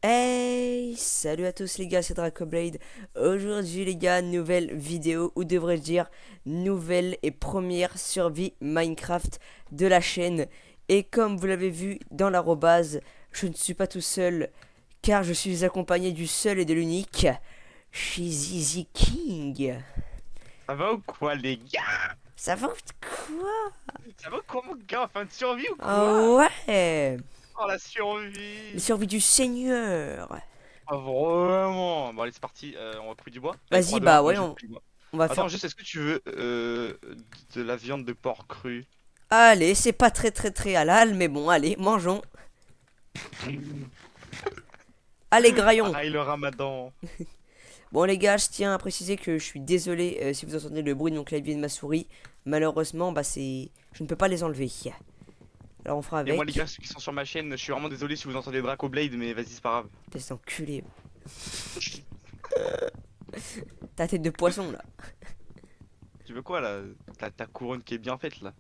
Hey, salut à tous les gars, c'est Dracoblade. Aujourd'hui les gars, nouvelle vidéo, ou devrais-je dire, nouvelle et première survie Minecraft de la chaîne. Et comme vous l'avez vu dans l'arrobase, je ne suis pas tout seul, car je suis accompagné du seul et de l'unique, Shizizi King. Ça va ou quoi, les gars? Ça va ou quoi? Ça va ou quoi, mon gars? En fin de survie ou Ah quoi? ouais, Oh, la la survie! survie du seigneur. Ah, vraiment? Bon, allez, c'est parti. On va couper du bois. Allez, Vas-y, 3, 2, 1. bah Moi, ouais, j'ai coupé du bois. on va faire. Attends, juste, est-ce que tu veux de la viande de porc crue? Allez, c'est pas très halal, mais bon, allez, mangeons. Allez, graillons. Aïe, le ramadan. Bon, les gars, je tiens à préciser que je suis désolé si vous entendez le bruit de mon clavier et de ma souris. Malheureusement, bah, c'est. Je ne peux pas les enlever. Alors, on fera Et moi, les avec. gars, ceux qui sont sur ma chaîne, je suis vraiment désolé si vous entendez Draco Blade, mais vas-y, c'est pas grave. T'es enculé. Ta tête de poisson, là. Tu veux quoi, là? Ta couronne qui est bien faite, là.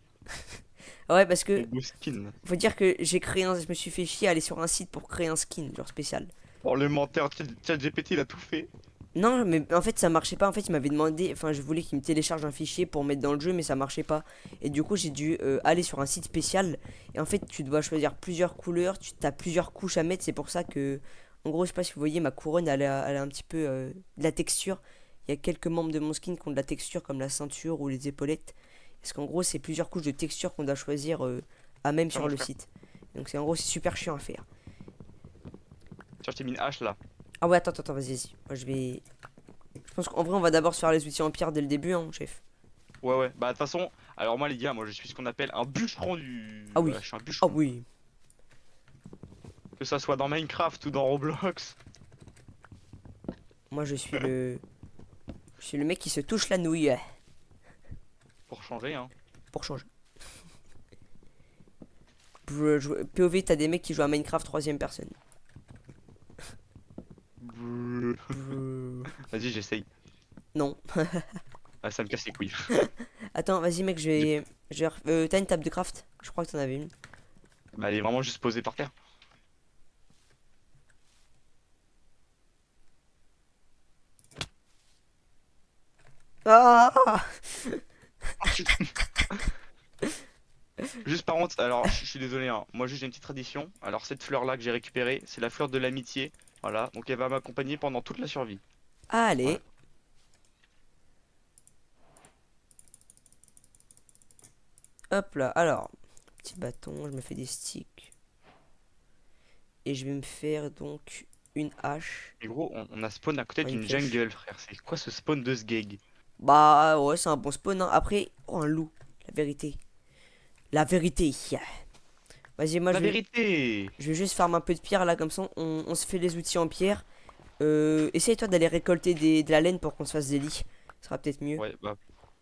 Ouais, parce Ton que. beau skin, là. Faut dire que j'ai créé un. Je me suis fait chier à aller sur un site pour créer un skin, genre spécial. Oh, le menteur, ChatGPT, il a tout fait. Non, mais en fait, ça marchait pas. En fait, il m'avait demandé. Enfin, je voulais qu'il me télécharge un fichier pour mettre dans le jeu, mais ça marchait pas. Et du coup, j'ai dû aller sur un site spécial. Et en fait, tu dois choisir plusieurs couleurs. Tu as plusieurs couches à mettre. C'est pour ça que. En gros, je sais pas si vous voyez, ma couronne, elle a un petit peu de la texture. Il y a quelques membres de mon skin qui ont de la texture, comme la ceinture ou les épaulettes. Parce qu'en gros, c'est plusieurs couches de texture qu'on doit choisir à même Tiens, sur mon le frère. site. Donc, c'est en gros, c'est super chiant à faire. Tiens, je t'ai mis une hache, là. Ah ouais, attends, vas-y. Moi, je vais. Je pense qu'en vrai, on va d'abord se faire les outils en pierre dès le début, hein, chef. Ouais, ouais. Bah, de toute façon, alors moi, les gars, moi, je suis ce qu'on appelle un bûcheron Ah Voilà, oui. je suis un Ah bûcheron. oui. Que ça soit dans Minecraft ou dans Roblox. Moi, je suis le mec qui se touche la nouille. Pour changer, hein. Pour changer. POV, t'as des mecs qui jouent à Minecraft troisième personne. Brrr. Brrr. Vas-y, j'essaye. Non. Ah, ça me casse les couilles. Attends, vas-y, mec, je J'ai- vais. T'as une table de craft? Je crois que t'en avais une. Bah, elle est vraiment juste posée par terre. Ah. Juste par contre, alors, je suis désolé, hein. Moi, juste, j'ai une petite tradition. Alors, cette fleur-là que j'ai récupérée, c'est la fleur de l'amitié. Voilà, donc elle va m'accompagner pendant toute la survie. Allez. Voilà. Hop là. Alors, petit bâton, je me fais des sticks. Et je vais me faire donc une hache. Et gros, on a spawn à côté Enfin, une d'une pioche. jungle, frère. C'est quoi ce spawn de sgeg? Bah ouais, c'est un bon spawn, hein. Après, oh, un loup. La vérité. La vérité. Vas-y, moi La je vais. vérité! Je vais juste farmer un peu de pierre là, comme ça on se fait les outils en pierre. Essaye-toi d'aller récolter de la laine pour qu'on se fasse des lits. Ça sera peut-être mieux. Ouais, bah,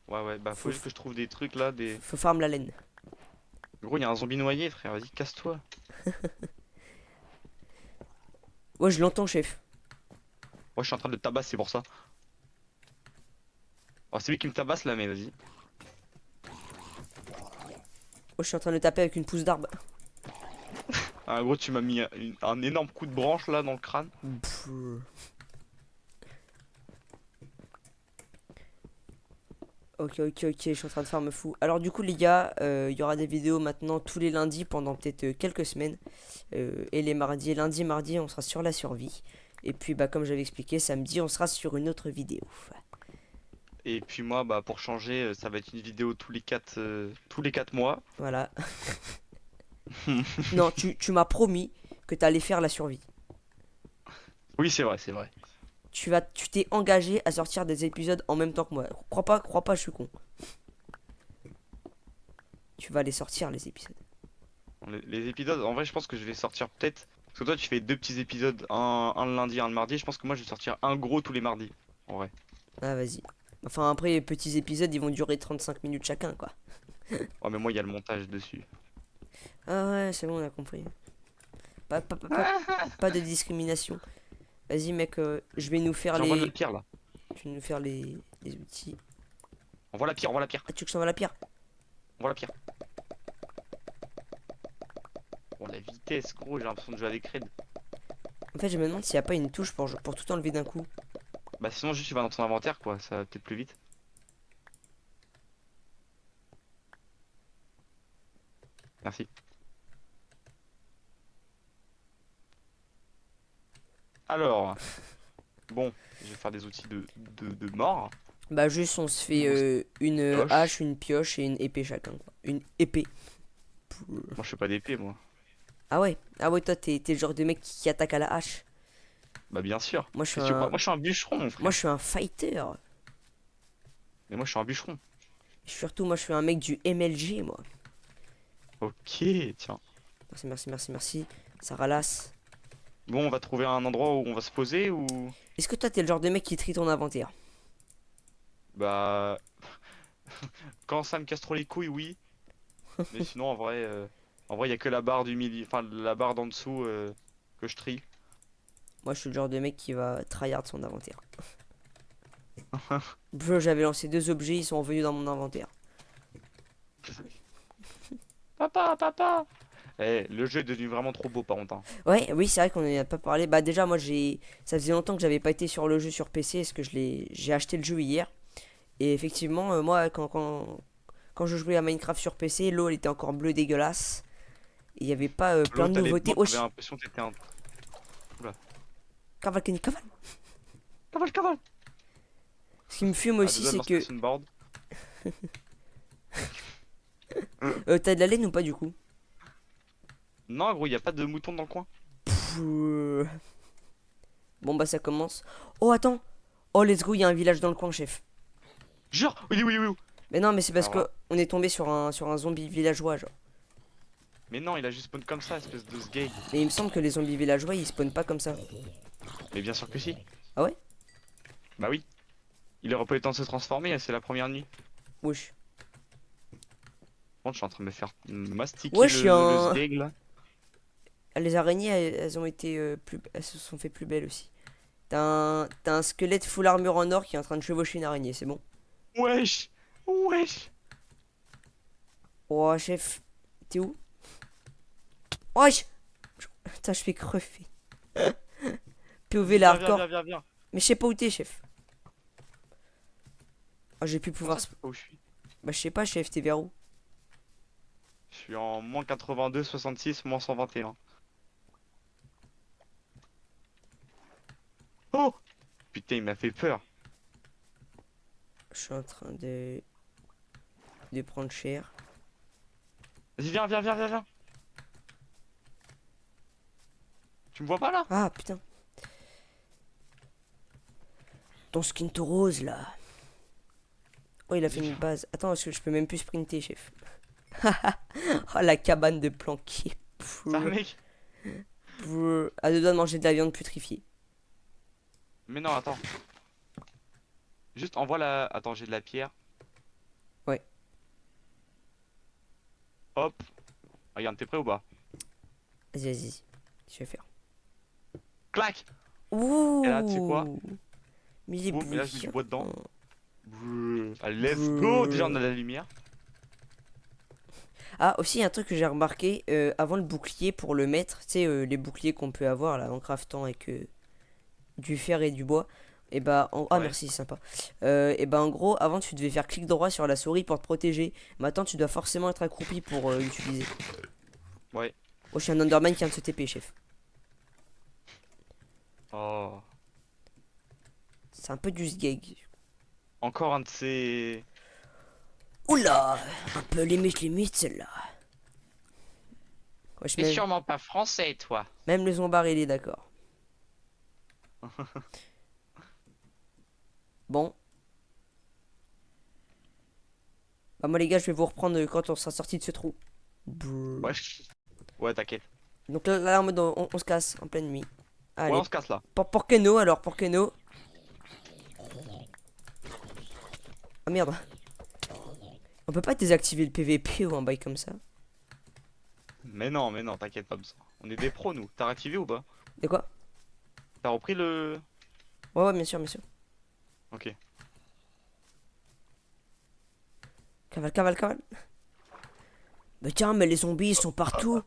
ouais, bah, faut Faut, juste que je trouve des trucs là, des. faut farm la laine. Gros, il y a un zombie noyé, frère. Vas-y, casse-toi. Ouais, je l'entends, chef. Moi, je suis en train de le tabasser, c'est pour ça. Oh, c'est lui qui me tabasse là, mais vas-y. Ouais, je suis en train de le taper avec une pousse d'arbre. Ah, gros, tu m'as mis un énorme coup de branche là dans le crâne. Pff. Ok, je suis en train de faire me fou. Alors du coup les gars, il y aura des vidéos maintenant tous les lundis pendant peut-être quelques semaines. Et les mardis, lundi, mardi, on sera sur la survie. Et puis bah comme j'avais expliqué, samedi, on sera sur une autre vidéo. Et puis moi, bah, pour changer, ça va être une vidéo tous les 4 mois. Voilà. Non, tu m'as promis que t'allais faire la survie. Oui, c'est vrai, c'est vrai. Tu t'es engagé à sortir des épisodes en même temps que moi. Crois pas, je suis con. Tu vas les sortir les épisodes. Les épisodes, en vrai, je pense que je vais sortir peut-être. Parce que toi, tu fais deux petits épisodes, un le lundi, un le mardi. Je pense que moi, je vais sortir un gros tous les mardis. En vrai. Ah vas-y. Enfin après les petits épisodes ils vont durer 35 minutes chacun quoi. Oh, mais moi, il y a le montage dessus. Ah ouais c'est bon on a compris. Pas, pas, pas, pas, pas de discrimination. Vas-y mec, je vais nous faire J'envoie de la les. pierre là. Je vais nous faire les outils. Envoie la pierre, envoie la pierre. Ah tu veux que je t'envoie la pierre? Envoie la pierre. Oh, la vitesse, gros, j'ai l'impression de jouer avec Red. En fait, je me demande s'il n'y a pas une touche pour tout enlever d'un coup. Bah sinon juste tu vas dans ton inventaire quoi, ça va peut-être plus vite. Merci. Alors, bon, je vais faire des outils de mort. Bah, juste, on se fait Grosse une hache, pioche. une pioche et une épée chacun, quoi. Une épée. Moi je fais pas d'épée moi. Ah ouais, toi, t'es le genre de mec qui attaque à la hache. Bah bien sûr. Moi, je suis Qu'est-ce que tu crois? un, Moi je suis un bûcheron mon moi, frère. je suis un fighter. Mais moi je suis un bûcheron. Surtout, moi, je suis un mec du MLG, moi. Ok, tiens. Merci, merci, merci, merci. Ça ralasse. Bon, on va trouver un endroit où on va se poser ou... Est-ce que toi, t'es le genre de mec qui trie ton inventaire? Bah... Quand ça me casse trop les couilles, oui. Mais sinon, en vrai, il y a que la barre du milieu, enfin la barre d'en dessous que je trie. Moi, je suis le genre de mec qui va tryhard son inventaire. Bro, j'avais lancé deux objets, ils sont revenus dans mon inventaire. Papa, papa! Eh, le jeu est devenu vraiment trop beau par contre, hein. Ouais, oui, c'est vrai qu'on en a pas parlé. Bah, déjà, moi, ça faisait longtemps que j'avais pas été sur le jeu sur PC. Est-ce que j'ai acheté le jeu hier? Et effectivement, moi, quand je jouais à Minecraft sur PC, l'eau, elle était encore bleue dégueulasse. Il y avait pas plein L'eau, de t'allais nouveautés. dedans, t'avais Wesh, l'impression que t'étais un... Oula. cavale, Kenny, cavale. Cavale, cavale! Ce qui me fume Ah, deux aussi, doigts de c'est lancer que. une board. T'as de la laine ou pas, du coup? Non, gros, y a pas de mouton dans le coin. Pff, Bon, bah, ça commence. Oh, attends. Oh, let's go, il y a un village dans le coin, chef. Jure! Oui, oui, oui, oui. Mais non, mais c'est parce Alors que là. on est tombé sur un zombie villageois, genre. Mais non, il a juste spawn comme ça, espèce de sgeg. Mais il me semble que les zombies villageois, ils spawnent pas comme ça. Mais bien sûr que si. Ah ouais? Bah oui. Il aurait pas eu le temps de se transformer, c'est la première nuit. Wesh. Bon, je suis en train de me faire mastiquer Wesh, il y a le un. sgeg là. Ah, les araignées, elles ont été elles se sont fait plus belles aussi. T'as un squelette full armure en or qui est en train de chevaucher une araignée, c'est bon? Wesh! Wesh! Oh, chef. T'es où? Wesh! Putain, je fais crever. POV Vas-y, la viens, viens, hardcore. viens, viens, viens. Mais je sais pas où t'es, chef. Oh, j'ai pu Comment pouvoir. ça, tu sais pas où je suis? Bah, je sais pas, chef, t'es vers où? Je suis en moins 82, 66, moins 121. Oh! Putain, il m'a fait peur. Je suis en train de prendre cher. Vas-y, viens, viens, viens, viens, viens. Tu me vois pas là? Ah, putain. Ton skin tout rose, là. Oh, il a fait Vas-y, une viens. base. Attends, est-ce que je peux même plus sprinter, chef? Oh, la cabane de planqué. Ça, mec? À deux doigts de manger de la viande putrifiée. Mais non, attends. Juste envoie la. Attends, j'ai de la pierre. Ouais. Hop. Regarde, t'es prêt ou pas? Vas-y, vas-y. Je vais faire. Clac! Et là, tu sais quoi? Ouh. Mais il est Boum, et là, je mets du bouillant. bois dedans. Brrr. Allez, let's go! Déjà, on a la lumière. Ah, aussi, un truc que j'ai remarqué, avant le bouclier, pour le mettre, tu sais, les boucliers qu'on peut avoir là en craftant avec du fer et du bois, et bah, ah Ouais. merci, c'est sympa. Et bah, en gros, avant, tu devais faire clic droit sur la souris pour te protéger. Maintenant, tu dois forcément être accroupi pour l'utiliser. Ouais. Oh, je suis un Enderman qui vient de se TP, chef. Oh. C'est un peu du sgeg. Encore un de ces. Oula, un peu limite celle-là. Wesh, T'es sûrement pas français, toi. même le zombard, il est d'accord. Bon. Bah, moi, les gars, je vais vous reprendre quand on sera sorti de ce trou. Brrr. Ouais. Ouais, t'inquiète. Donc là, en mode, on se casse en pleine nuit. Ouais, Allez, on se casse là. pour Keno, alors, pour Keno. Ah merde. On peut pas désactiver le PVP ou un bail comme ça? Mais non, t'inquiète pas. On est des pros, nous. T'as réactivé ou pas? De quoi? T'as repris le. Ouais, ouais, bien sûr, bien sûr. Ok. Cavale, cavale, cavale. Mais tiens, mais les zombies, ils sont partout.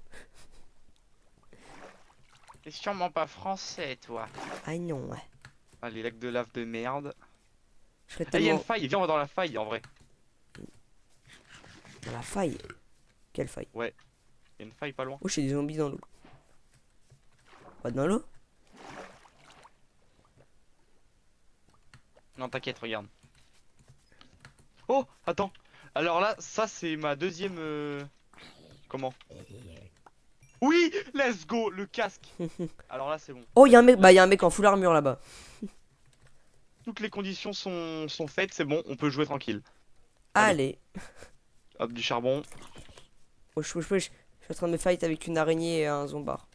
T'es sûrement pas français, toi. Ah non, ouais. Ah, les lacs de lave de merde. Je serais Ah, il y a une tellement faille, viens, on va dans la faille en vrai. dans la faille. Quelle faille? Ouais, il y a une faille pas loin. Oh, j'ai des zombies dans l'eau. Pas dans l'eau? Non, t'inquiète, regarde. Oh, attends. Alors là, ça c'est ma deuxième. Comment? Oui, let's go, le casque. Alors là, c'est bon. Oh, il y a un mec, Là, bah, il y a un mec en full armure là-bas. toutes les conditions sont faites, c'est bon, on peut jouer tranquille. Allez, Allez. hop, du charbon. Wesh, wesh, wesh. Je suis en train de me fight avec une araignée et un zombard.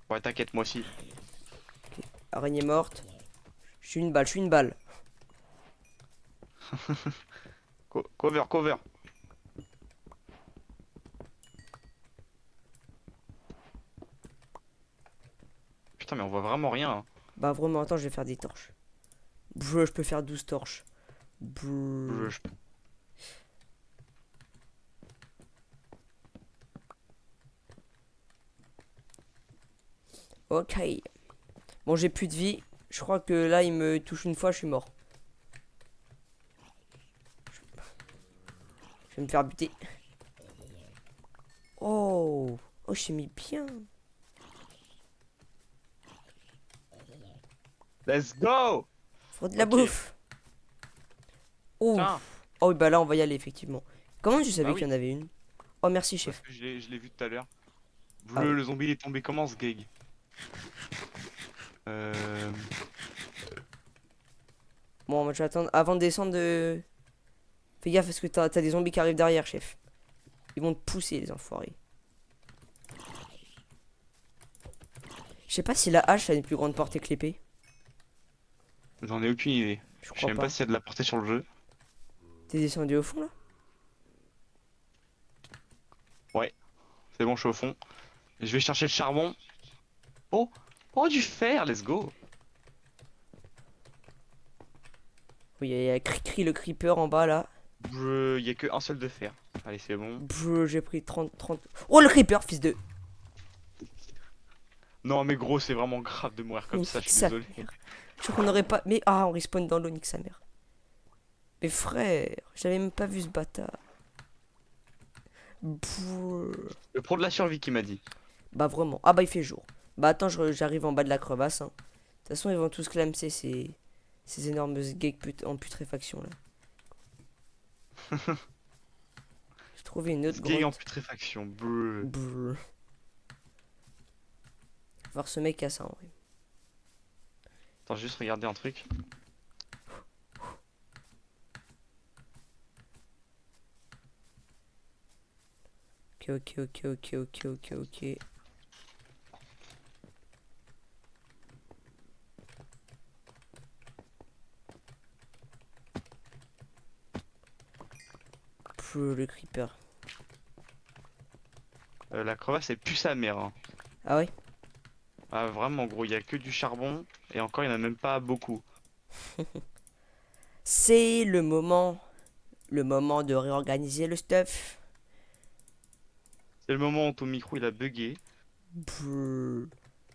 Ouais, t'inquiète, moi aussi. Araignée morte. Je suis une balle, je suis une balle. Cover, cover. Putain, mais on voit vraiment rien, hein. Bah, vraiment, attends, je vais faire des torches. Brr, je peux faire 12 torches. Je- Brr. je- Ok. Bon, j'ai plus de vie. Je crois que là, il me touche une fois, je suis mort. Je vais me faire buter. Oh. Oh, j'ai mis bien. Let's go! Faut de la Ok, bouffe. Oh. tiens. Oh, oui, bah là, on va y aller, effectivement. Comment je Bah savais qu'il oui, y en avait une? Oh, merci, parce chef. que je l'ai vu tout à l'heure. Ah oui. Le zombie il est tombé comment ce gag? Euh... Bon, moi, je vais attendre. Avant de descendre de. Fais gaffe parce que t'as des zombies qui arrivent derrière, chef. Ils vont te pousser, les enfoirés. Je sais pas si la hache a une plus grande portée que l'épée. J'en ai aucune idée. Je Je sais crois même pas pas. s'il y a de la portée sur le jeu. T'es descendu au fond là? Ouais, c'est bon, je suis au fond. Je vais chercher le charbon. Oh! Oh, du fer, let's go! Oui, il y a Cri-Cri le creeper en bas là. Il y a que un seul de fer. Allez, c'est bon. J'ai pris 30. Oh le creeper, fils de. Non, mais gros, c'est vraiment grave de mourir comme ça, je Nique suis sa désolé. mère. Je crois qu'on aurait pas. Mais ah, on respawn dans l'eau, nique sa mère. Mais frère, j'avais même pas vu ce bâtard. Brrr. Le pro de la survie qui m'a dit. Bah vraiment. Ah bah il fait jour. Bah attends, j'arrive en bas de la crevasse. Hein. De toute façon, ils vont tous clamser ces énormes geeks en putréfaction là. J'ai trouvé une autre Sgeg en grotte. putréfaction. Brrr. Brrr. Voir ce mec à ça en vrai. Attends, juste regarder un truc. Ok, ok, ok, ok, ok, ok, ok. Le creeper. La crevasse, elle pue sa mère, hein. Ah ouais? Ah, vraiment, gros, il y a que du charbon. Et encore, il n'y en a même pas beaucoup. C'est le moment. Le moment de réorganiser le stuff. C'est le moment où ton micro il a bugué. Brrr.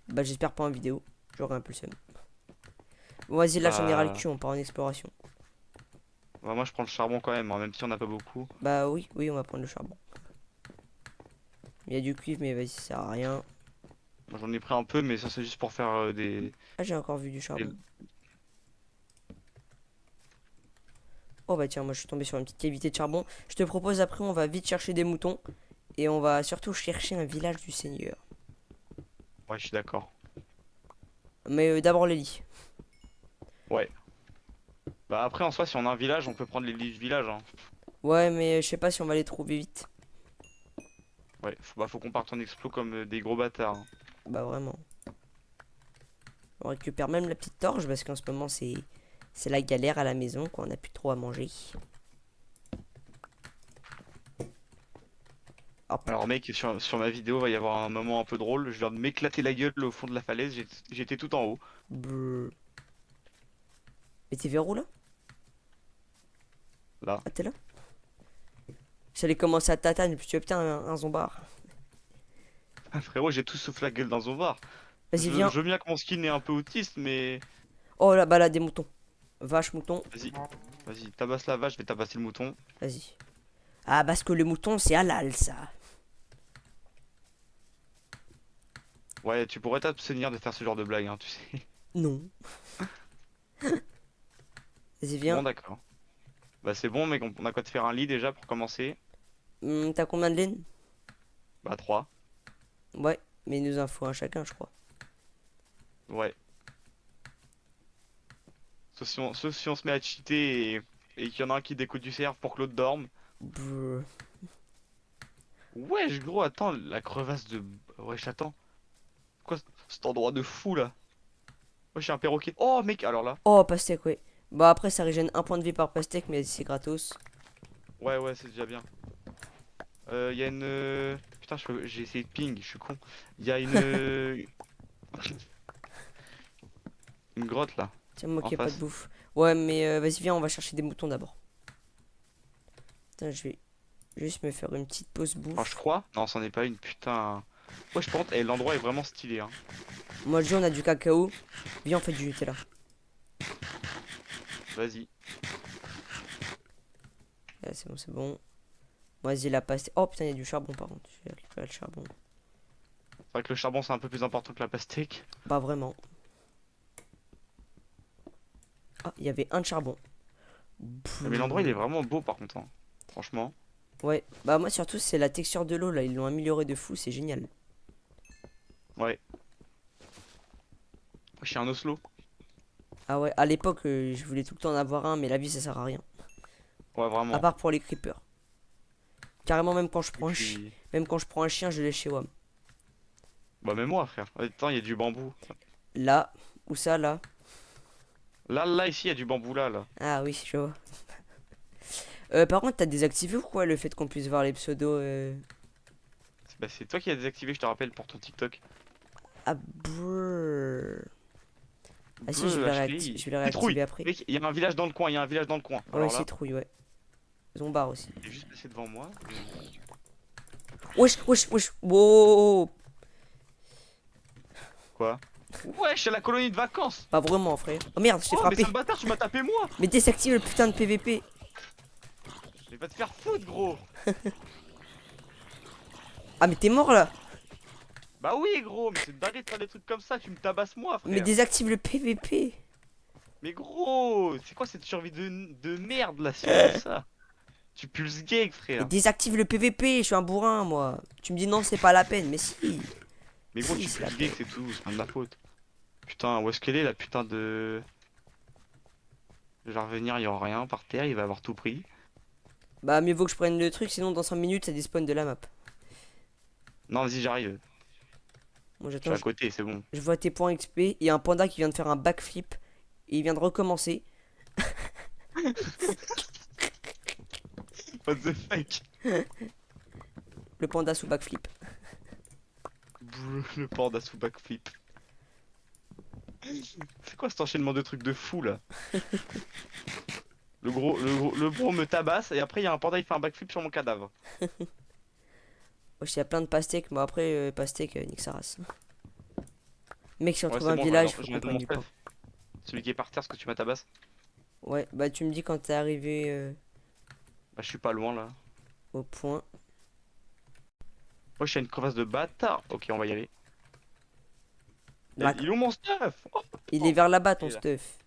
Bah j'espère pas en vidéo. J'aurai un peu le seum. Bon vas-y là j'en ai ras le Bah, cul, on part en exploration. bah, moi je prends le charbon quand même, hein, même si on n'a pas beaucoup. Bah oui, oui on va prendre le charbon. Il y a du cuivre mais vas-y ça sert à rien. Moi j'en ai pris un peu, mais ça c'est juste pour faire Ah j'ai encore vu du des- charbon. Oh bah tiens moi je suis tombé sur une petite cavité de charbon. Je te propose après on va vite chercher des moutons. Et on va surtout chercher un village du seigneur. Ouais, je suis d'accord. Mais d'abord les lits. Ouais. Bah après en soi, si on a un village, on peut prendre les lits du village, hein. Ouais mais je sais pas si on va les trouver vite. Ouais, faut qu'on parte en explo comme des gros bâtards, hein. Bah vraiment. On récupère même la petite torche parce qu'en ce moment c'est la galère à la maison quoi, on a plus trop à manger. Hop. Alors mec, sur ma vidéo, va y avoir un moment un peu drôle. Je viens de m'éclater la gueule au fond de la falaise. J'étais tout en haut. Brrr. Mais t'es vers où là? Là. Ah t'es là? J'allais commencer à tatane, puis tu putain, un zombard. Ah, frérot, j'ai tout sauf la gueule d'un zombard. Vas-y, viens. Je veux bien que mon skin est un peu autiste, mais... Oh là, bah là, des moutons. Vache, mouton, Vas-y, vas-y, tabasse la vache, je vais tabasser le mouton. vas-y. Ah, parce que le mouton, c'est halal, ça. Ouais, tu pourrais t'abstenir de faire ce genre de blague, hein, tu sais. Non. Vas-y, Bon, viens. d'accord. Bah c'est bon, mec, on a quoi de faire un lit déjà pour commencer. T'as combien de laine? Bah 3. Ouais, mais il nous en faut un chacun, je crois. Ouais. Sauf si on se met à cheater et qu'il y en a un qui découte du cerf pour que l'autre dorme. Brrr. Wesh, gros, attends, la crevasse de... Wesh, attends. Quoi cet endroit de fou, là? Wesh, j'ai un perroquet. Oh, mec, alors là. Oh, pastèque, ouais. Bah après, ça régène un point de vie par pastèque, mais c'est gratos. Ouais, ouais, c'est déjà bien. Y a une... Putain, j'ai essayé de ping, je suis con. Y a une grotte, là, Tiens, moi en qui ai pas de face. bouffe. Ouais, mais vas-y, viens, on va chercher des moutons d'abord. Putain, je vais juste me faire une petite pause Enfin, je bouffe. crois. Non, c'en est pas une, putain. Ouais, je pense, et l'endroit est vraiment stylé, hein. Moi, je dis, on a du cacao. Viens, on fait du Nutella. Vas-y. Ah, c'est bon, c'est bon. Vas-y, la pastèque. Oh putain, il y a du charbon par contre. Je vais récupérer le charbon. C'est vrai que le charbon, c'est un peu plus important que la pastèque. Pas vraiment. Ah, il y avait un de charbon. Mais l'endroit, il est Brrr. vraiment beau, par contre, hein. Franchement. Ouais, bah moi surtout, c'est la texture de l'eau là. Ils l'ont amélioré de fou, c'est génial. Ouais. Je suis un Oslo. Ah ouais, à l'époque, je voulais tout le temps en avoir un, mais la vie ça sert à rien. Ouais, À vraiment. part pour les creepers. Carrément, même quand je Et prends puis... même quand je prends un chien, je le laisse chez WAM. Bah, même moi, frère. Attends, il y a du bambou. Là, où ça, là? Là, ici, il y a du bambou, là. Ah oui, je vois. Par contre, t'as désactivé ou quoi le fait qu'on puisse voir les pseudos Bah, c'est toi qui as désactivé, je te rappelle, pour ton TikTok. Ah, brrr. Ah si, Bleu, je HTI. vais les Citrouille. réactiver après. Mec, il y a un village dans le coin, il y a un village dans le coin. Ouais, Alors c'est là, trouille, ouais. Zombar aussi. il est juste passé devant moi. Wesh, wesh, wesh. Wow. Quoi? Wesh, c'est la colonie de vacances! Pas vraiment, frère. Oh merde, je t'ai Oh, mais frappé. sale bâtard, tu m'as tapé moi! Mais désactive le putain de PVP. Mais va te faire foutre, gros! Ah, mais t'es mort là. Bah oui, gros, mais c'est dingue de faire des trucs comme ça, tu me tabasses moi, Mais frère! désactive le PVP. Mais gros, c'est quoi cette survie de merde là, si on dit ça? Tu pulses gay, Mais frère! désactive le PVP, je suis un bourrin, moi. Tu me dis non, c'est pas la peine, mais si. Mais gros, Si, tu c'est la pulses gay, peine. c'est tout, c'est pas de ma faute. Putain, où est-ce qu'elle est la putain de. Je vais revenir, il y aura rien par terre, il va avoir tout pris. Bah, mieux vaut que je prenne le truc, sinon dans 5 minutes, ça despawn de la map. Non, vas-y, j'arrive. Bon, Je suis j'attends, à côté, c'est bon. je vois tes points XP. Il y a un panda qui vient de faire un backflip. Et il vient de recommencer. What the fuck? Le panda sous backflip. Le panda sous backflip. C'est quoi cet enchaînement de trucs de fou là? Le gros me tabasse et après il y a un panda il fait un backflip sur mon cadavre. Wesh, il y a plein de pastèques. Bon, après, pastèque, nique sa race. Mec, si on Ouais trouve c'est un bon, village, faut je qu'on viens de prenne mon du pain. stuff. Celui qui est par terre, ce que tu m'as tabasse. Ouais, bah tu me dis quand t'es arrivé Bah je suis pas loin là. au point. Moi je suis à une crevasse de bâtard. Ok on va y aller. Bah, Il est où mon stuff? Oh, il est oh. vers là-bas Il ton est là. stuff.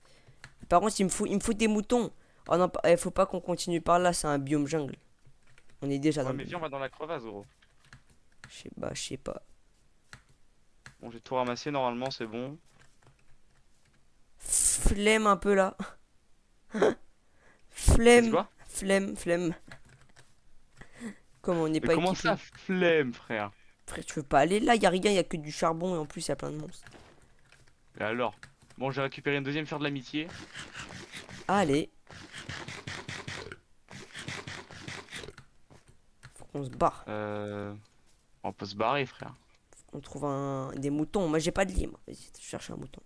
Par contre, il me faut des moutons. Oh non, faut pas qu'on continue par là, c'est un biome jungle. On est déjà dans Ouais le mais biome. viens on va dans la crevasse gros. Je sais pas. Bon j'ai tout ramassé normalement c'est bon. Flemme un peu là. T'as dit Flemme, quoi? flemme. Comme on n'est Mais pas comment équipé. ça flemme frère? Frère, tu veux pas aller là, y a rien, y a que du charbon et en plus y a plein de monstres. Et alors? Bon j'ai récupéré une deuxième fleur de l'amitié. Allez. Faut qu'on se barre. On peut se barrer frère. On trouve des moutons. Moi j'ai pas de lit, moi. Vas-y, je cherche un mouton.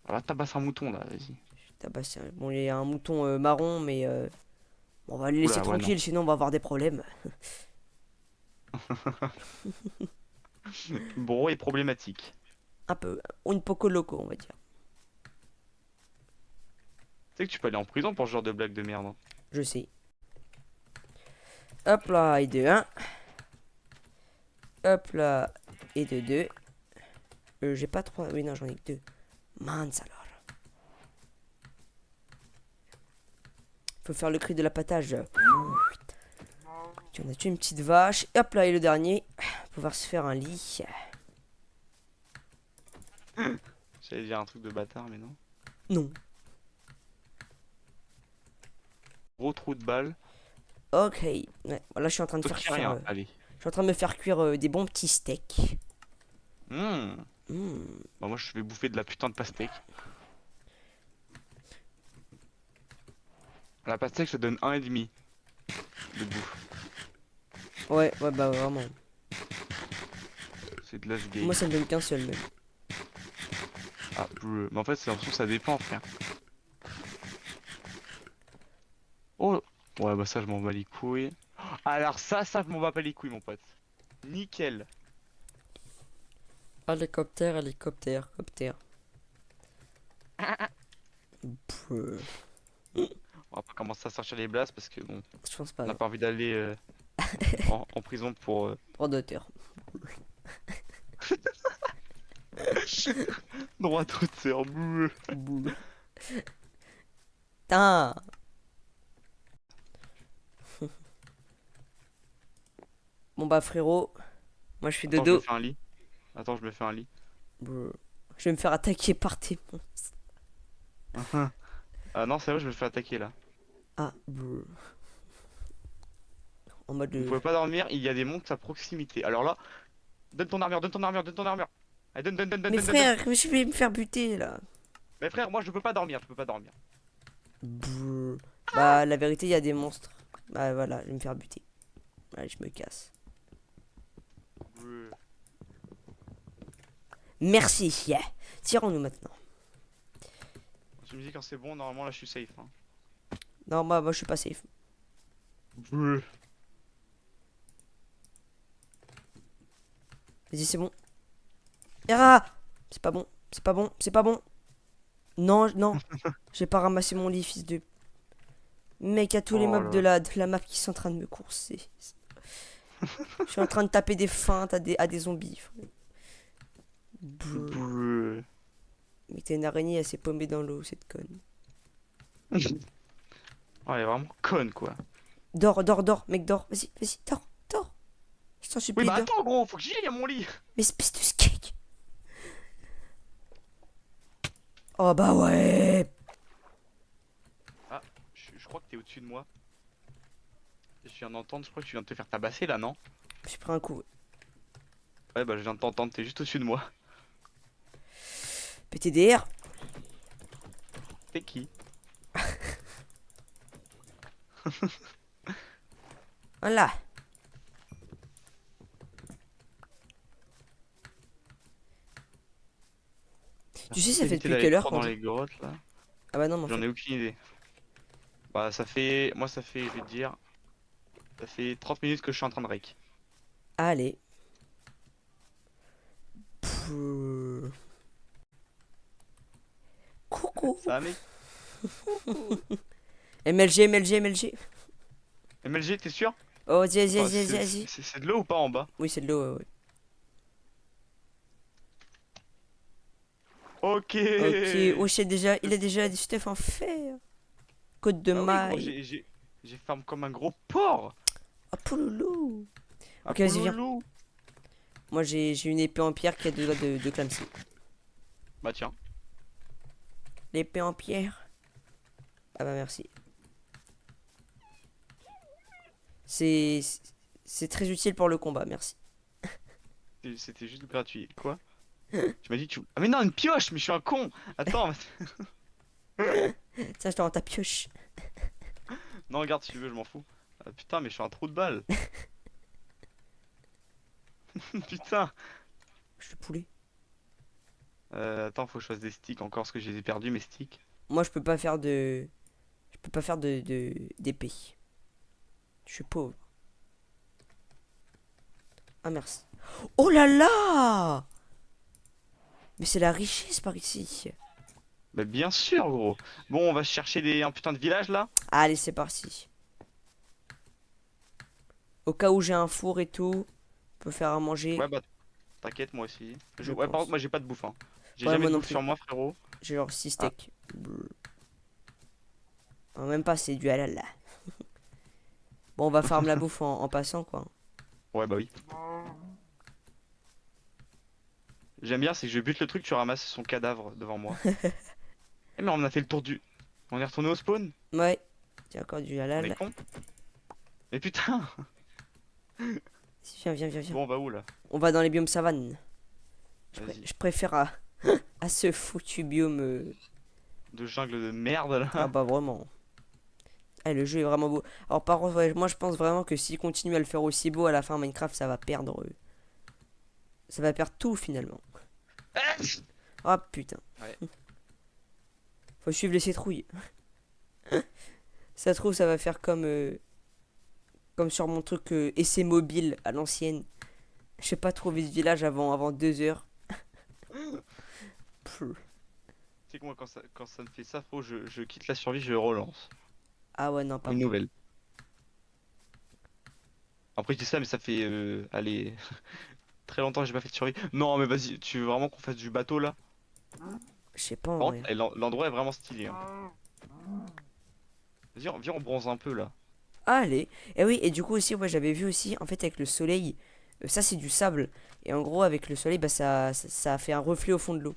Voilà tabasse un mouton là vas-y. Bon, il y a un mouton marron, mais Bon, on va les laisser Oula, ouais, non. tranquilles, sinon on va avoir des problèmes. Bro est problématique. Un peu. Une poco loco, on va dire. Tu sais que tu peux aller en prison pour ce genre de blague de merde, hein. Je sais. Hop là, et de un. Hop là, et de 2. J'ai pas 3. Oui, non, j'en ai que 2. Mince alors. Faut faire le cri de l'appâtage. On a tué une petite vache. Et hop là, et le dernier. Pouvoir se faire un lit. J'allais dire un truc de bâtard, mais non. Non. Gros trou de balle. Ok. Ouais, voilà, je suis en train de faire Ok, cuire. rien. Allez. Je suis en train de me faire cuire des bons petits steaks. Hmm. Hmm. Bah, moi, je vais bouffer de la putain de pastèque. La pastèque, je te donne 1,5 de bouffe. Ouais, ouais, bah vraiment. C'est de l'âge gay. Moi, ça me donne qu'un seul même. Ah, mais en fait, c'est l'impression que ça dépend, frère. Oh, ouais, bah ça, je m'en bats les couilles. Alors ça, je m'en bats pas les couilles, mon pote. Nickel. Hélicoptère, hélicoptère, coptère. Pff, On va pas commencer à sortir les blasts parce que bon, je pense on pas, n'a non. pas envie d'aller en prison pour Droit d'auteur. droit d'auteur. Bleu. Bouh. Putain. Bon bah frérot, moi je fais Attends, je me dodo. fais un lit. Attends, je me fais un lit. Brr. Je vais me faire attaquer par tes monstres. Ah non, c'est vrai, je me fais attaquer là. Ah, brr. En mode Vous pouvez pas dormir, il y a des monstres à proximité. Alors là, donne ton armure, donne ton armure, donne ton armure. Allez, donne, donne, donne, donne, Mais donne, donne, donne. frère, je vais me faire buter là. Mais frère, moi je peux pas dormir, je peux pas dormir. Brr. Bah la vérité, il y a des monstres. Bah voilà, je vais me faire buter. Allez, je me casse. Bleu. Merci. Yeah. Tirons-nous maintenant. Tu me dis quand c'est bon, normalement là je suis safe, hein. Non, moi je suis pas safe. Bleu. Vas-y, c'est bon. Ah, c'est pas bon. C'est pas bon. C'est pas bon. Non, non. J'ai pas ramassé mon lit, fils de. Mec, y a tous les Oh mobs de là. la map qui sont en train de me courser. Je suis en train de taper des feintes à des zombies. Brr. Bleu. Mais t'es une araignée, elle s'est paumée dans l'eau, cette conne. Oh, elle est vraiment conne quoi. Dors, dors, dors, mec, dors. Vas-y, vas-y, dors, dors. Je t'en Oui, supplie, bah dors. attends, gros, faut que j'y aille à mon lit. Mais espèce de skeg. Oh bah ouais. Ah, je crois que t'es au-dessus de moi. Je viens d'entendre, je crois que tu viens de te faire tabasser là, non? J'ai pris un coup. Ouais, bah je viens de t'entendre, t'es juste au-dessus de moi. PTDR. T'es qui? Voilà. Tu sais, ça fait Éviter depuis d'aller quelle heure trop qu'on dans joue? les grottes là. Ah bah non, mais en J'en fait. ai aucune idée. Bah ça fait, moi ça fait, je vais te dire, ça fait 30 minutes que je suis en train de rec. Allez. Pouh. Coucou. Ça mec? MLG, MLG, MLG. MLG, t'es sûr? Oh, vas-y, vas-y, Attends, vas-y, vas-y. c'est de l'eau ou pas en bas? Oui, c'est de l'eau, ouais, Ok! ouais. Ok, oh, c'est déjà, il a déjà du stuff en fer. Côte de Bah oui gros, maille. j'ai farm comme un gros porc! Ah, pouloulou. Un Ok, vas-y, viens. pouloulou! Moi, j'ai une épée en pierre qui a deux doigts de clamser. Bah tiens. L'épée en pierre. Ah bah merci. C'est c'est très utile pour le combat, merci. C'était juste gratuit. Quoi? Tu m'as dit tu... Ah mais non, une pioche, mais je suis un con! Attends, Tiens, je te rends ta pioche. non regarde si tu veux, je m'en fous. Ah, putain, mais je suis un trou de balle. Putain! Je suis poulet. Attends, faut que je fasse des sticks encore parce que je les ai perdus mes sticks. Moi, je peux pas faire de... Je peux pas faire d'épée. Je suis pauvre. Ah merci. Oh là là! Mais c'est la richesse par ici. Bah bien sûr gros. Bon on va chercher un putain de village là. Allez, c'est parti. Au cas où j'ai un four et tout, on peut faire à manger, Ouais bah t'inquiète moi aussi. je Ouais par contre pense. moi j'ai pas de bouffe hein. J'ai Ouais, jamais moi de non bouffe plus. sur moi frérot. J'ai genre 6 Ah, steaks. Brr. Ah, même pas, c'est du halal là. Bon, on va farm la bouffe en passant quoi. ouais bah oui. J'aime bien c'est que je bute le truc, tu ramasses son cadavre devant moi. Eh mais on a fait le tour du... On est retourné au spawn? Ouais, c'est encore du On est halal. con? Mais putain! Viens, viens, viens, viens. Bon on va où là? On va dans les biomes savane. Vas-y. Je préfère à ce foutu biome. De jungle de merde Ah là. bah vraiment. Ah, le jeu est vraiment beau. Alors par contre, ouais, moi je pense vraiment que s'il continue à le faire aussi beau à la fin Minecraft, ça va perdre. Ça va perdre tout finalement. Ah putain. Ouais. Faut suivre les citrouilles. Ça se trouve, ça va faire comme sur mon truc essai mobile à l'ancienne. Je sais pas trouver de village avant 2 heures. Pff. C'est que moi quand ça me fait ça, faut je quitte la survie, je relance. Ah ouais, non, pas Une moi. nouvelle. Après je dis ça mais ça fait allez très longtemps que j'ai pas fait de survie. Non mais vas-y, tu veux vraiment qu'on fasse du bateau là? Je sais pas en Par contre, vrai. l'endroit est vraiment stylé hein. Vas-y, viens on bronze un peu là. Ah, allez. Et oui, et du coup aussi, ouais, j'avais vu aussi, en fait, avec le soleil, ça c'est du sable. Et en gros, avec le soleil, bah ça fait un reflet au fond de l'eau.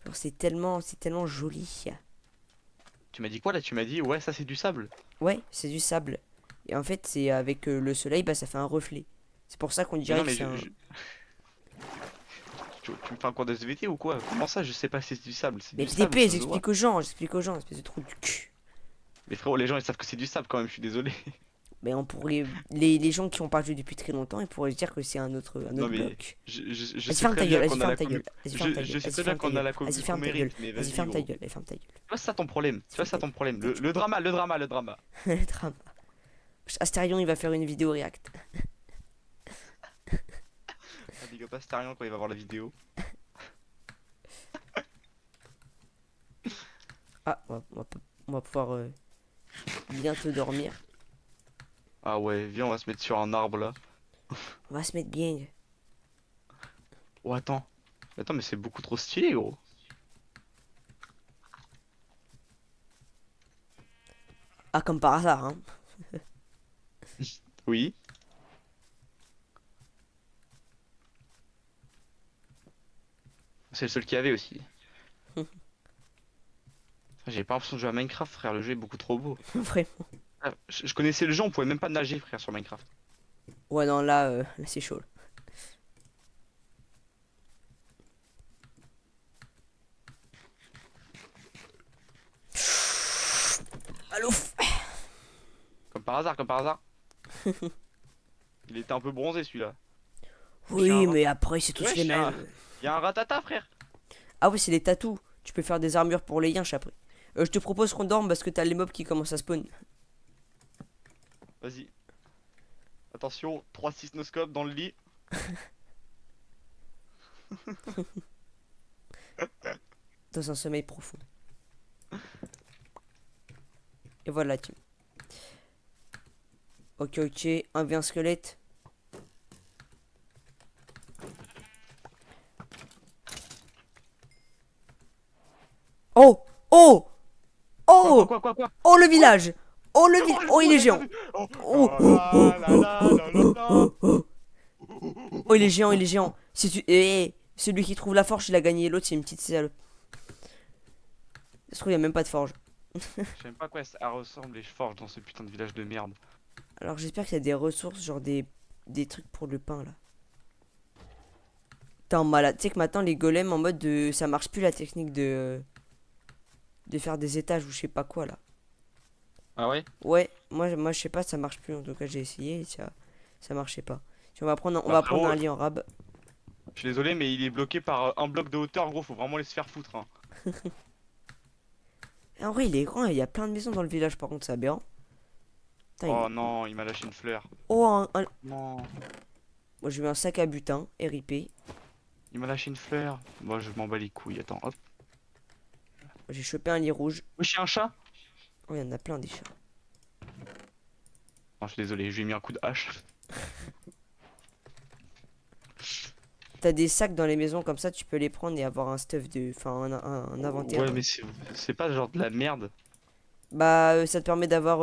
Alors, c'est tellement joli. Tu m'as dit quoi là? Tu m'as dit ouais ça c'est du sable. Ouais, c'est du sable. Et en fait, c'est avec le soleil, bah ça fait un reflet. C'est pour ça qu'on Mais dirait non que mais c'est un. tu me fais un cours de SVT ou quoi? Comment ça je sais pas si c'est du sable? C'est Mais du sable, FDP, ça se voit. j'explique aux gens, espèce de trou du cul. Mais frérot, les gens ils savent que c'est du sable quand même, je suis désolé. Mais on pourrait. Les gens qui ont pas joué depuis très longtemps, ils pourraient se dire que c'est un Non autre mais bloc. je Vas-y, sais ferme très ta gueule, bien vas-y, qu'on a ferme la ta commu... gueule, vas-y, ferme ta gueule, Je sais vas-y, très bien ferme ta qu'on a gueule, la vas-y, commu qu'on ferme ta gueule, mérite, mais vas-y, vas-y ferme ta gros. gueule, vas-y, ferme ta gueule. Tu vois, c'est ça ton problème. Tu vois, c'est ça ton problème. Ta Le drama, le drama, le drama. gueule. Drame. Astérion, il va faire une vidéo react. Ah, big up Astarion quand il va voir la vidéo. Ah, on va pouvoir bientôt dormir. Ah ouais, viens, on va se mettre sur un arbre là. On va se mettre bien. Oh, attends. Attends, mais c'est beaucoup trop stylé, gros. Ah, comme par hasard, hein. Oui. C'est le seul qu'il y avait aussi. J'ai pas l'impression de jouer à Minecraft, frère. Le jeu est beaucoup trop beau. Vraiment. Ah, je connaissais le jeu, on pouvait même pas nager, frère, sur Minecraft. Ouais, non, là, c'est chaud. Allô. Comme par hasard, comme par hasard. Il était un peu bronzé celui-là. Wesh, Oui, mais après, c'est tous les mêmes. y a un ratata, frère. Ah oui, c'est les tatous. Tu peux faire des armures pour les yinches après. Je te propose qu'on dorme parce que t'as les mobs qui commencent à spawn. Vas-y. Attention, 3-6 noscopes dans le lit. Dans un sommeil profond. Et voilà, tu. Ok, ok. Un v squelette. Oh! Oh! Quoi, Oh! quoi, quoi, quoi? Oh, le village! Oh, le village! Oh, Oh, il est j'ai pas géant! vu. Oh, Oh! Oh! oh, Oh! la Oh! la la la la. Oh, il est géant, il est géant! Si tu. Celui qui trouve la forge, il a gagné. L'autre, c'est une petite salope. Ça se trouve, il n'y a même pas de forge. Je sais même pas à quoi ça ressemble les forges dans ce putain de village de merde. Alors, j'espère qu'il y a des ressources, genre des trucs pour le pain là. T'es en malade. Tu sais que maintenant, les golems en mode de. Ça marche plus la technique de faire des étages ou je sais pas quoi là. Ah ouais? Ouais, moi je sais pas, ça marche plus. En tout cas, j'ai essayé et ça marchait pas. Si on Bah va prendre frérot, un lit en rab. je suis désolé mais il est bloqué par un bloc de hauteur gros, faut vraiment les se faire foutre hein. Et en vrai, il est grand, il y a plein de maisons dans le village par contre, c'est aberrant. Putain, Oh non, il m'a lâché une fleur. Oh, Non, moi j'ai eu un sac à butin, RIP. il m'a lâché une fleur. Moi, je m'en bats les couilles. Attends, hop. J'ai chopé un lit rouge. Wesh, un chat? Oh, il y en a plein des chats. Non, je suis désolé, je lui ai mis un coup de hache. T'as des sacs dans les maisons comme ça, tu peux les prendre et avoir un stuff de. Enfin, un inventaire. Ouais, mais c'est pas genre de la merde. Bah, ça te permet d'avoir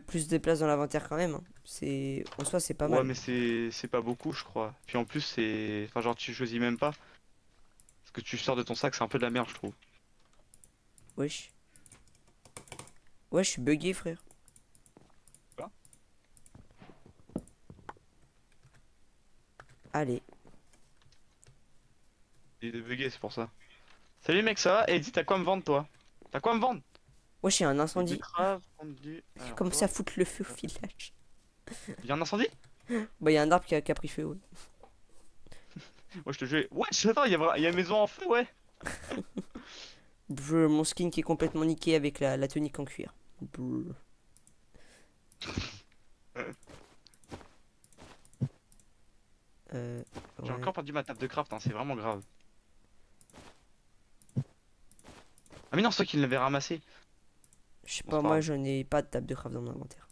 plus de place dans l'inventaire quand même, hein. C'est. En soi, c'est pas Ouais, mal. mais c'est pas beaucoup, je crois. Puis en plus, c'est. Enfin, genre, tu choisis même pas. Ce que tu sors de ton sac, c'est un peu de la merde, je trouve. Wesh. Ouais, je suis bugué, frère. Quoi? Allez. Il est bugué, c'est pour ça. Salut mec, ça va? Eh, dis, t'as quoi à me vendre, toi? T'as quoi à me vendre? Wesh, il y a un Des incendie. betteraves, prendre du. J'ai Alors, commencé à toi. foutre le feu au village. Il y a un incendie? Bah, il y a un arbre qui a pris feu, ouais. Ouais, je te jure. Ouais, attends, il y a une maison en feu, ouais. Mon skin qui est complètement niqué avec la tunique en cuir. Brr. Euh, J'ai ouais. encore perdu ma table de craft, hein, c'est vraiment grave. Ah, mais non, c'est toi qui l'avais ramassé. Je sais Bon, c'est pas, pas moi grave. j'en ai pas de table de craft dans mon inventaire.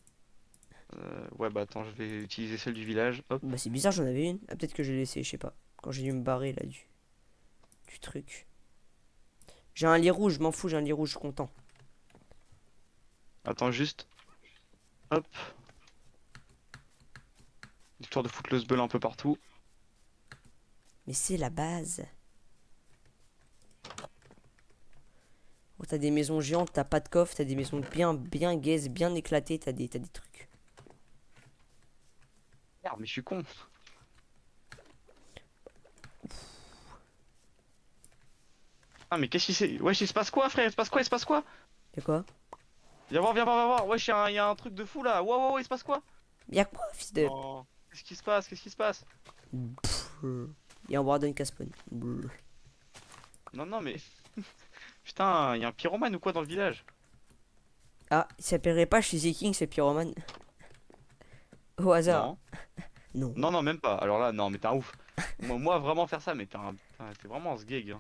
Ouais, bah attends, je vais utiliser celle du village. Hop. Bah, c'est bizarre, j'en avais une. Ah, peut-être que j'ai laissé, je sais pas. Quand j'ai dû me barrer là du truc. J'ai un lit rouge, je m'en fous, j'ai un lit rouge, je suis content. Attends juste. Hop. Histoire de foutre le sbeul un peu partout. Mais c'est la base. Oh, t'as des maisons géantes, t'as pas de coffre, t'as des maisons bien gaze, bien éclatées, t'as des trucs. Merde, mais je suis con. Ah, mais qu'est-ce qui c'est? Wesh, il se passe quoi, frère? Il se passe quoi? Il se passe quoi? Y'a quoi? Viens voir, viens voir, viens voir. Wesh, il y a un truc de fou là. Wow, il se passe quoi? Y'a quoi, fils de. Non. Qu'est-ce qui se passe? Qu'est-ce qui se passe? Y'a un Warden qui a spawn. Brr. Non, non, mais. Putain, il y a un pyromane ou quoi dans le village? Ah, il s'appellerait pas chez King, c'est pyromane. Au hasard. Non. Non. Non, non, même pas. Alors là, non, mais t'es un ouf. Moi, vraiment faire ça, mais t'es vraiment un sgeg, hein.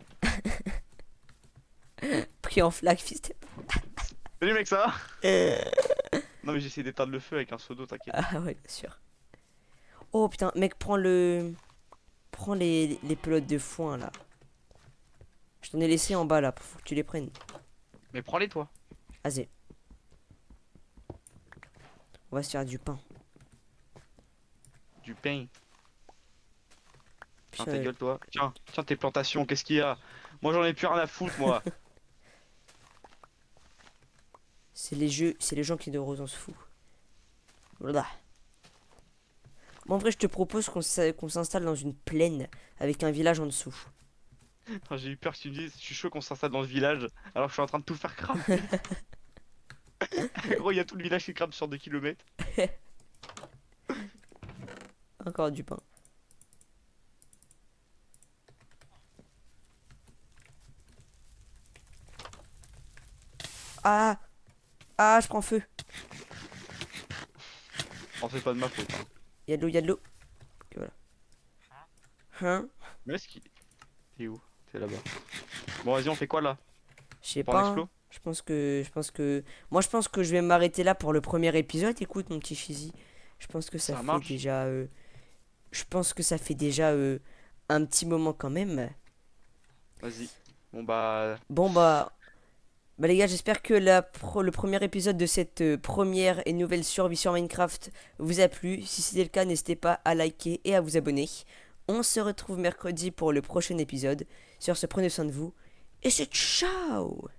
Pris en flag, fils de. Salut mec, ça va? Non, mais j'essaie d'éteindre le feu avec un seau d'eau, t'inquiète. Ah ouais, bien sûr. Oh putain, mec, prends le. Prends les pelotes de foin là. Je t'en ai laissé en bas là, faut que tu les prennes. Mais prends-les, toi. Vas-y. On va se faire du pain. Du pain. Tiens, ta Putain, gueule, toi. Tiens, tiens, tes plantations, qu'est-ce qu'il y a? Moi, j'en ai plus rien à foutre, moi. c'est les jeux, c'est les gens qui de rose, on se fout. Voilà. Moi, en vrai, je te propose qu'on s'installe dans une plaine avec un village en dessous. J'ai eu peur que tu me dises, je suis chaud qu'on s'installe dans le village, alors que je suis en train de tout faire cramer. Gros, il y a tout le village qui crame sur 2 kilomètres. Encore du pain. Ah! Ah, je prends feu. Oh, c'est pas de ma faute, hein. Il y a de l'eau, il y a de l'eau. Ok, voilà. Hein? Mais est-ce qu'il. T'es où? T'es là-bas. Bon, vas-y, on fait quoi là? Je sais Pour un pas, hein. explo? Moi, je pense que je vais m'arrêter là pour le premier épisode. Écoute, mon petit Chizy. Je pense que ça Ça fait marche. déjà. Je pense que ça fait déjà un petit moment quand même. Vas-y. Bon, bah. Bon, bah les gars, j'espère que le premier épisode de cette première et nouvelle survie sur Minecraft vous a plu. Si c'était le cas, n'hésitez pas à liker et à vous abonner. On se retrouve mercredi pour le prochain épisode. Sur ce, prenez soin de vous. Et c'est ciao!